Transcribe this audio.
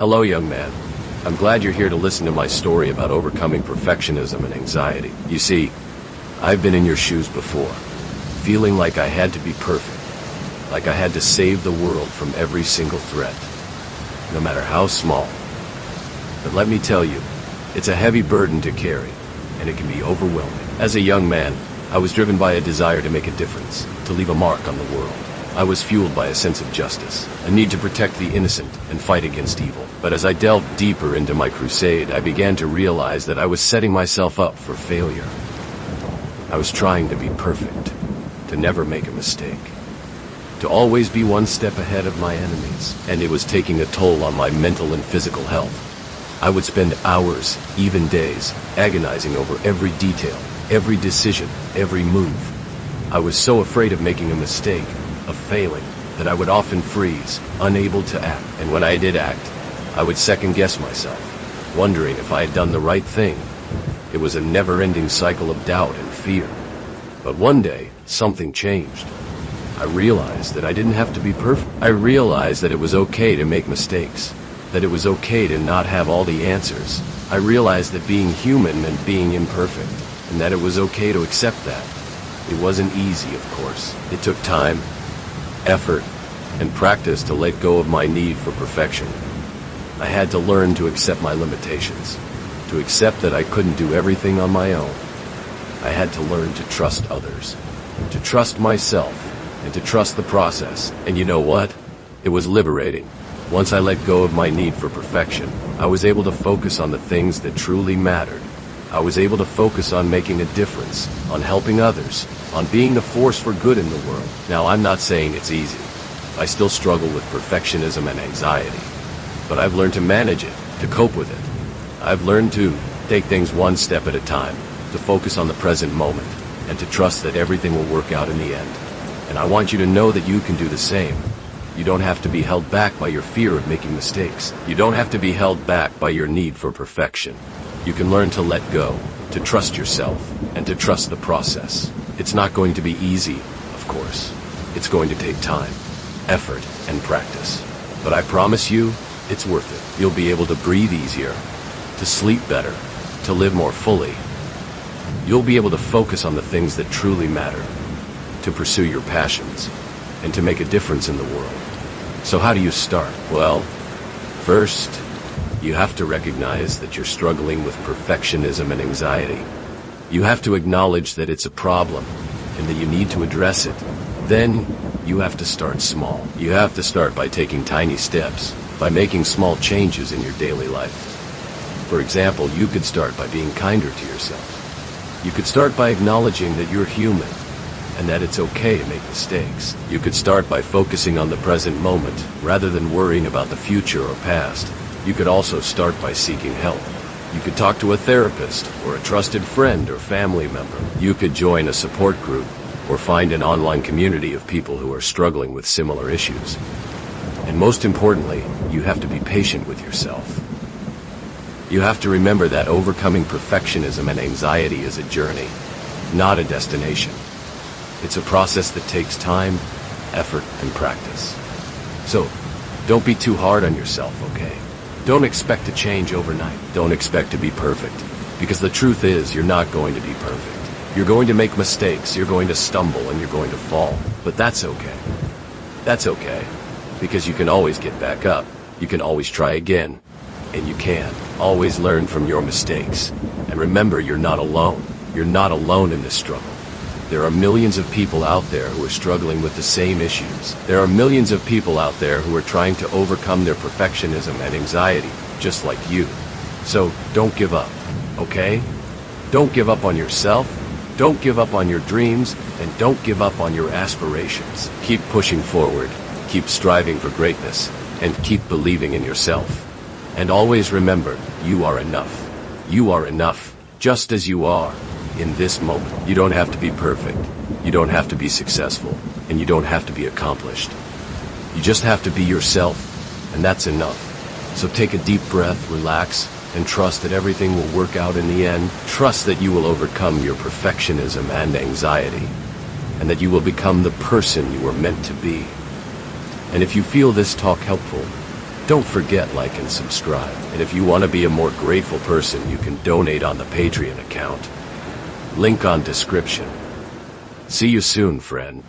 Hello, young man. I'm glad you're here to listen to my story about overcoming perfectionism and anxiety. You see, I've been in your shoes before, feeling like I had to be perfect, like I had to save the world from every single threat, no matter how small. But let me tell you, it's a heavy burden to carry, and it can be overwhelming. As a young man, I was driven by a desire to make a difference, to leave a mark on the world. I was fueled by a sense of justice, a need to protect the innocent and fight against evil. But as I delved deeper into my crusade, I began to realize that I was setting myself up for failure. I was trying to be perfect, to never make a mistake, to always be one step ahead of my enemies, and it was taking a toll on my mental and physical health. I would spend hours, even days, agonizing over every detail, every decision, every move. I was so afraid of making a mistake, of failing, that I would often freeze, unable to act. And when I did act, I would second-guess myself, wondering if I had done the right thing. It was a never-ending cycle of doubt and fear. But one day, something changed. I realized that I didn't have to be perfect. I realized that it was okay to make mistakes, that it was okay to not have all the answers. I realized that being human meant being imperfect, and that it was okay to accept that. It wasn't easy, of course. It took time, effort, and practice to let go of my need for perfection. I had to learn to accept my limitations, to accept that I couldn't do everything on my own. I had to learn to trust others, to trust myself, and to trust the process. And you know what? It was liberating. Once I let go of my need for perfection, I was able to focus on the things that truly mattered. I was able to focus on making a difference, on helping others, on being a force for good in the world. Now, I'm not saying it's easy. I still struggle with perfectionism and anxiety, but I've learned to manage it, to cope with it. I've learned to take things one step at a time, to focus on the present moment, and to trust that everything will work out in the end. And I want you to know that you can do the same. You don't have to be held back by your fear of making mistakes. You don't have to be held back by your need for perfection. You can learn to let go, to trust yourself, and to trust the process. It's not going to be easy, of course. It's going to take time, effort, and practice. But I promise you, it's worth it. You'll be able to breathe easier, to sleep better, to live more fully. You'll be able to focus on the things that truly matter, to pursue your passions, and to make a difference in the world. So how do you start? Well, first, you have to recognize that you're struggling with perfectionism and anxiety. You have to acknowledge that it's a problem and that you need to address it. Then, you have to start small. You have to start by taking tiny steps, by making small changes in your daily life. For example, you could start by being kinder to yourself. You could start by acknowledging that you're human and that it's okay to make mistakes. You could start by focusing on the present moment rather than worrying about the future or past. You could also start by seeking help. You could talk to a therapist or a trusted friend or family member. You could join a support group or find an online community of people who are struggling with similar issues. And most importantly, you have to be patient with yourself. You have to remember that overcoming perfectionism and anxiety is a journey, not a destination. It's a process that takes time, effort, and practice. So, don't be too hard on yourself, okay? Don't expect to change overnight. Don't expect to be perfect. Because the truth is, you're not going to be perfect. You're going to make mistakes, you're going to stumble, and you're going to fall. But that's okay. That's okay. Because you can always get back up. You can always try again. And you can always learn from your mistakes. And remember, you're not alone. You're not alone in this struggle. There are millions of people out there who are struggling with the same issues. There are millions of people out there who are trying to overcome their perfectionism and anxiety, just like you. So, don't give up, okay? Don't give up on yourself, don't give up on your dreams, and don't give up on your aspirations. Keep pushing forward, keep striving for greatness, and keep believing in yourself. And always remember, you are enough. You are enough, just as you are. In this moment, you don't have to be perfect, you don't have to be successful, and you don't have to be accomplished. You just have to be yourself, and that's enough. So take a deep breath, relax, and trust that everything will work out in the end. Trust that you will overcome your perfectionism and anxiety, and that you will become the person you were meant to be. And if you feel this talk helpful, Don't forget like and subscribe. And if you want to be a more grateful person, you can donate on the Patreon account. Link on description. See you soon, friend.